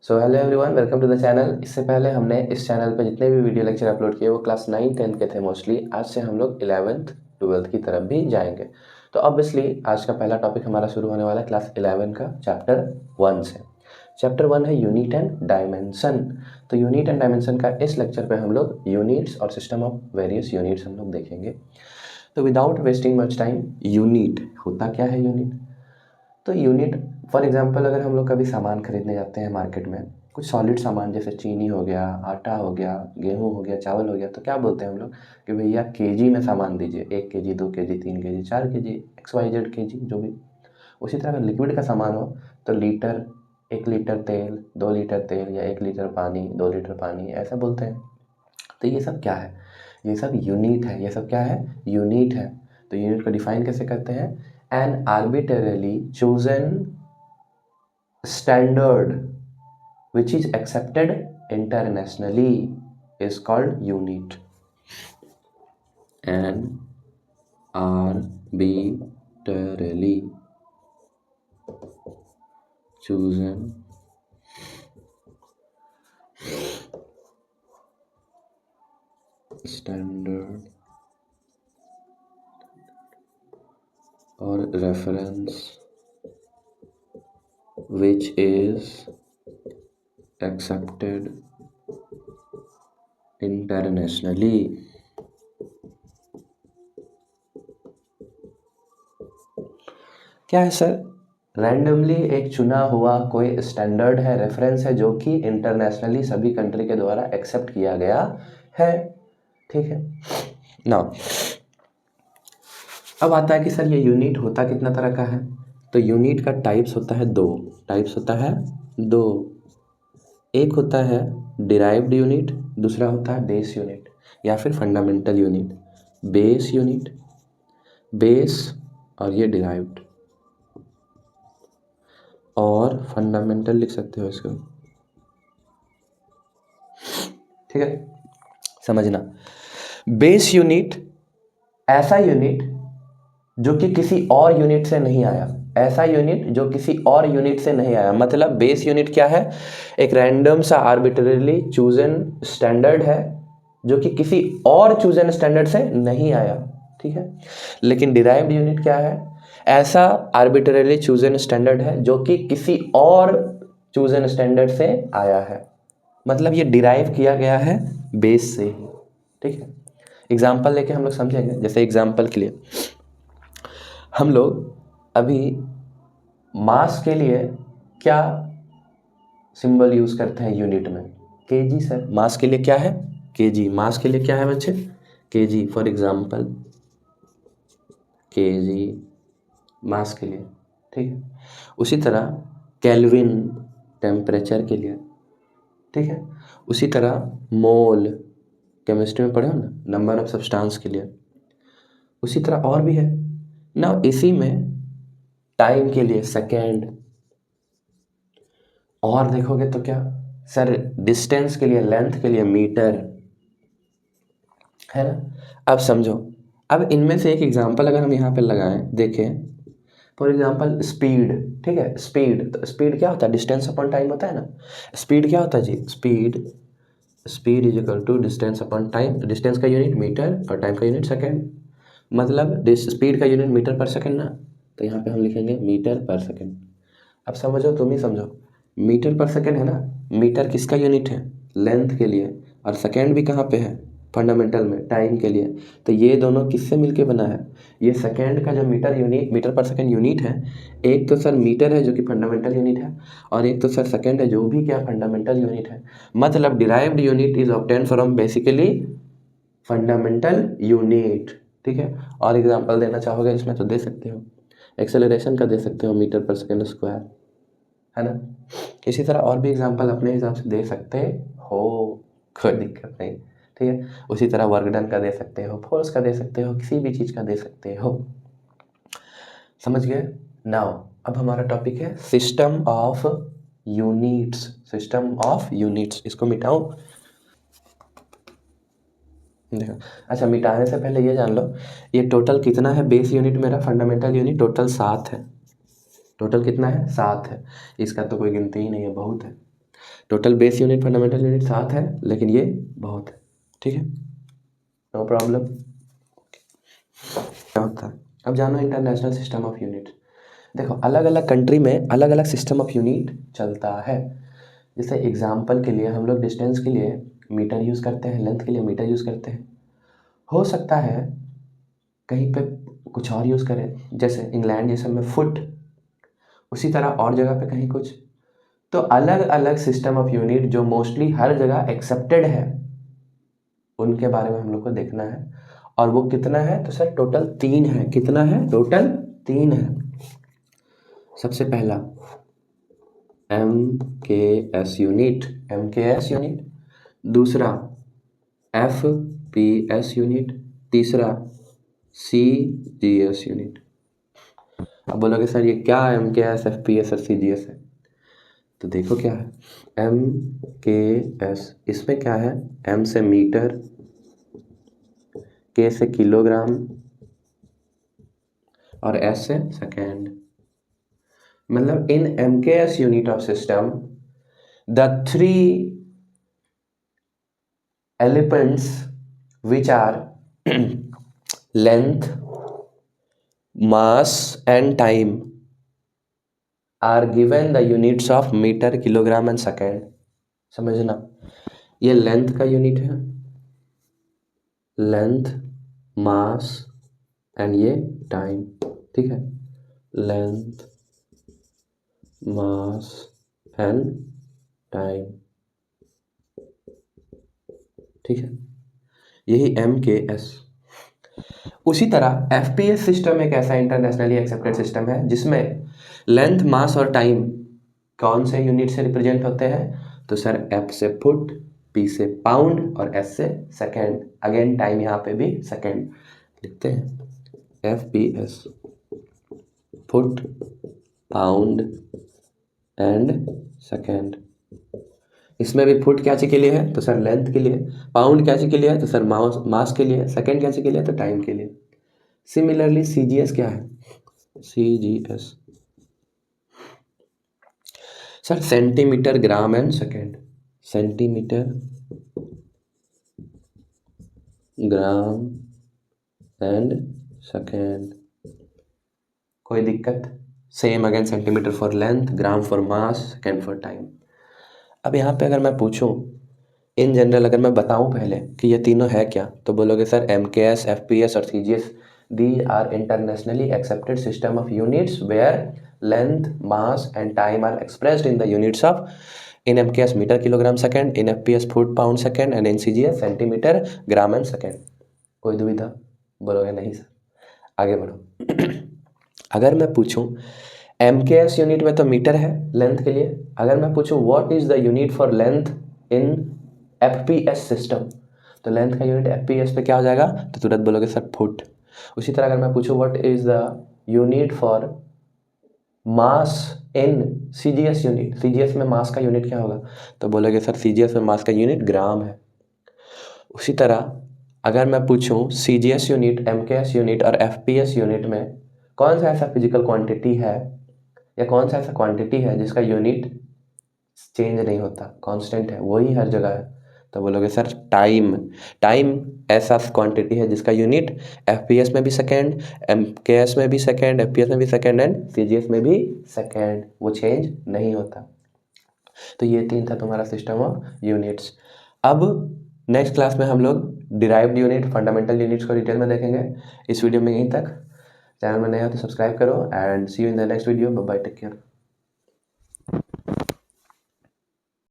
So hello everyone, welcome to the channel. इससे पहले हमने इस चैनल पर जितने भी वीडियो लेक्चर अपलोड किए वो क्लास 9-10 के थे मोस्टली। आज से हम लोग 11th-12th की तरफ भी जाएंगे। तो ऑब्वियसली आज का पहला टॉपिक हमारा शुरू होने वाला है क्लास 11 का चैप्टर 1 से। चैप्टर 1 है यूनिट एंड डायमेंशन। तो यूनिट एंड डायमेंशन का इस लेक्चर पे हम लोग यूनिट्स और सिस्टम ऑफ वेरियस यूनिट्स हम लोग देखेंगे। तो without wasting much time, unit होता क्या है? यूनिट तो यूनिट फॉर एग्जांपल अगर हम लोग कभी सामान खरीदने जाते हैं मार्केट में, कुछ सॉलिड सामान जैसे चीनी हो गया, आटा हो गया, गेहूं हो गया, चावल हो गया, तो क्या बोलते हैं हम लोग कि भैया केजी में सामान दीजिए, 1 KG, 2 KG, 3 KG, 4 KG, XYZ KG जो भी। उसी तरह अगर लिक्विड का सामान हो तो लीटर, 1 लीटर तेल, 2 लीटर तेल, या 1 लीटर पानी, 2 लीटर पानी, ऐसा बोलते हैं। तो ये सब क्या है? ये सब यूनिट है। ये सब क्या है? यूनिट है। तो यूनिट को डिफाइन कैसे करते हैं? An arbitrarily chosen standard which is accepted internationally is called unit. An arbitrarily chosen standard or reference which is accepted internationally. क्या है सर? रैंडमली एक चुना हुआ कोई स्टैंडर्ड है, रेफरेंस है, जो कि इंटरनेशनली सभी कंट्री के द्वारा एक्सेप्ट किया गया है। ठीक है ना? अब आता है कि सर ये यूनिट होता कितना तरह का है? तो यूनिट का टाइप्स होता है दो। एक होता है डिराइव्ड यूनिट, दूसरा होता है बेस यूनिट या फिर fundamental unit. Base unit, base और ये डिराइव्ड, और फंडामेंटल लिख सकते हो इसको। ठीक है, समझना। बेस यूनिट ऐसा यूनिट जो कि किसी और यूनिट से नहीं आया। ऐसा यूनिट जो किसी और यूनिट से नहीं आया, मतलब बेस यूनिट क्या है? एक रैंडम सा आर्बिट्रेरली चूजन स्टैंडर्ड है जो कि किसी और चूजन स्टैंडर्ड से नहीं आया। ठीक है। लेकिन डिराइव्ड यूनिट क्या है? ऐसा आर्बिट्रेरली चूजन स्टैंडर्ड है जो कि किसी और चूजन स्टैंडर्ड से आया है, मतलब ये डिराइव किया गया है बेस से ही। ठीक है। एग्जाम्पल लेके हम लोग समझेंगे। जैसे एग्जाम्पल के लिए हम लोग अभी मास के लिए क्या सिंबल यूज करते हैं यूनिट में? KG sir. मास के लिए क्या है? केजी। मास के लिए क्या है बच्चे? केजी। फॉर एग्जाम्पल केजी मास के लिए। ठीक है। उसी तरह केल्विन टेम्परेचर के लिए। ठीक है। उसी तरह मोल, केमिस्ट्री में पढ़े हो ना, नंबर ऑफ सब्सटेंस के लिए। उसी तरह और भी है ना। इसी में टाइम के लिए सेकेंड, और देखोगे तो क्या सर? डिस्टेंस के लिए, लेंथ के लिए मीटर, है ना। अब समझो, अब इनमें से एक एग्जांपल अगर हम यहाँ पे लगाएं, देखें फॉर एग्जांपल स्पीड। ठीक है। स्पीड, तो स्पीड क्या होता है? डिस्टेंस अपॉन टाइम होता है ना। स्पीड क्या होता है जी? Speed is equal to distance upon time. Distance का यूनिट मीटर और टाइम का यूनिट सेकेंड, मतलब स्पीड का यूनिट मीटर पर सेकेंड ना, तो यहाँ पे हम लिखेंगे मीटर पर सेकेंड। अब समझो, तुम ही समझो। मीटर पर सेकेंड है ना। मीटर किसका यूनिट है? लेंथ के लिए। और सेकेंड भी कहाँ पे है? फंडामेंटल में, टाइम के लिए। तो ये दोनों किससे मिलके बना है? ये सेकेंड का जो मीटर पर सेकेंड यूनिट है, एक तो सर मीटर है जो कि फंडामेंटल यूनिट है, और एक तो सर सेकेंड है जो भी क्या फंडामेंटल यूनिट है। मतलब derived unit is obtain from basically fundamental unit. ठीक है। और एग्जांपल देना चाहोगे इसमें तो दे सकते हो। एक्सेलरेशन का दे सकते हो, मीटर पर सेकेंड स्क्वायर, है ना। इसी तरह और भी एग्जांपल अपने हिसाब से दे सकते हो, कोई दिक्कत नहीं। ठीक है। उसी तरह वर्क डन का दे सकते हो, फोर्स का दे सकते हो, किसी भी चीज़ का दे सकते हो। समझ गए? नाउ अब हमारा टॉपिक है system of units. System of units, इसको मिटाऊं? देखो, अच्छा, मिटाने से पहले ये जान लो, ये टोटल कितना है बेस यूनिट मेरा? फंडामेंटल यूनिट टोटल 7 है। टोटल कितना है? 7 है। इसका तो कोई गिनती ही नहीं है, बहुत है। Total base unit fundamental unit 7 है, लेकिन ये बहुत है, ठीक है, नो प्रॉब्लम। क्या होता है, अब जानो इंटरनेशनल सिस्टम ऑफ यूनिट। देखो अलग अलग कंट्री में अलग अलग सिस्टम ऑफ यूनिट चलता है। जैसे एग्जाम्पल के लिए हम लोग डिस्टेंस के लिए मीटर यूज़ करते हैं, लेंथ के लिए मीटर यूज़ करते हैं। हो सकता है कहीं पे कुछ और यूज़ करें, जैसे इंग्लैंड जैसे में फुट, उसी तरह और जगह पे कहीं कुछ। तो अलग अलग सिस्टम ऑफ यूनिट जो मोस्टली हर जगह एक्सेप्टेड है, उनके बारे में हम लोग को देखना है। और वो कितना है, तो सर टोटल 3 है। कितना है, टोटल 3 है। सबसे पहला MKS यूनिट, MKS यूनिट। दूसरा FPS यूनिट। तीसरा CGS यूनिट। अब बोलोगे सर ये क्या MKS, FPS और CGS है, तो देखो क्या है। MKS इसमें क्या है, M से मीटर, K से किलोग्राम और S से सेकेंड। मतलब इन MKS unit of system the 3 elements which are length, mass and time are given the units of meter, kilogram and second। समझना, ये लेंथ का यूनिट है, लेंथ, मास एंड ये time, ठीक है, लेंथ, मास एंड टाइम, ठीक है, यही MKS। उसी तरह FPS सिस्टम एक ऐसा इंटरनेशनली एक्सेप्टेड सिस्टम है जिसमें लेंथ, मास और टाइम कौन से यूनिट से रिप्रेजेंट होते हैं, तो सर F से फुट, P से पाउंड और S से सेकेंड। अगेन टाइम यहाँ पे भी सेकेंड लिखते हैं, FPS, foot, pound and second. इसमें भी फुट क्या चीज़ के लिए है, तो सर लेंथ के लिए। पाउंड क्या चीज़ के लिए है, तो सर मास के लिए। सेकेंड क्या चीज़ के लिए, तो टाइम के लिए। सिमिलरली CGS क्या है, CGS sir centimetre, gram and second. Centimetre, gram and second. कोई दिक्कत, same again, centimetre for length, gram for mass, second for time. अब यहाँ पे अगर मैं पूछूं इन जनरल, अगर मैं बताऊं पहले कि ये तीनों है क्या, तो बोलोगे सर MKS, FPS और CGS these are internationally accepted system of units where length, mass and time are expressed in the units of, in MKS metre, kilogram, second, in FPS foot, pound, second and in CGS centimetre, gram and second. कोई दुविधा, बोलोगे नहीं sir, आगे बढ़ो। अगर मैं पूछूं MKS unit में तो मीटर है लेंथ के लिए, अगर मैं पूछूं what is the unit for length in FPS system, तो लेंथ का यूनिट FPS पे क्या हो जाएगा, तो तुरंत बोलोगे सर फुट। उसी तरह अगर मैं पूछूं what is the unit for mass in CGS unit, CGS में मास का यूनिट क्या होगा, तो बोलोगे सर CGS में मास का यूनिट ग्राम है। उसी तरह अगर मैं पूछूं CGS यूनिट, MKS यूनिट और FPS यूनिट में कौन सा ऐसा फिजिकल क्वांटिटी है या कौन सा ऐसा क्वांटिटी है जिसका यूनिट चेंज नहीं होता, कांस्टेंट है, वही हर जगह है, तो बोलोगे सर टाइम। टाइम ऐसा क्वांटिटी है जिसका यूनिट FPS में भी सेकेंड, MKS में भी सेकेंड, FPS में भी सेकेंड एंड CGS में भी सेकेंड, वो चेंज नहीं होता। तो ये 3 था तुम्हारा सिस्टम ऑफ यूनिट्स। अब नेक्स्ट क्लास में हम लोग डिराइव्ड यूनिट, फंडामेंटल यूनिट्स को डिटेल में देखेंगे। इस वीडियो में यहीं तक। चैनल में नए हो तो सब्सक्राइब करो and see you in the next video. Bye bye, take care.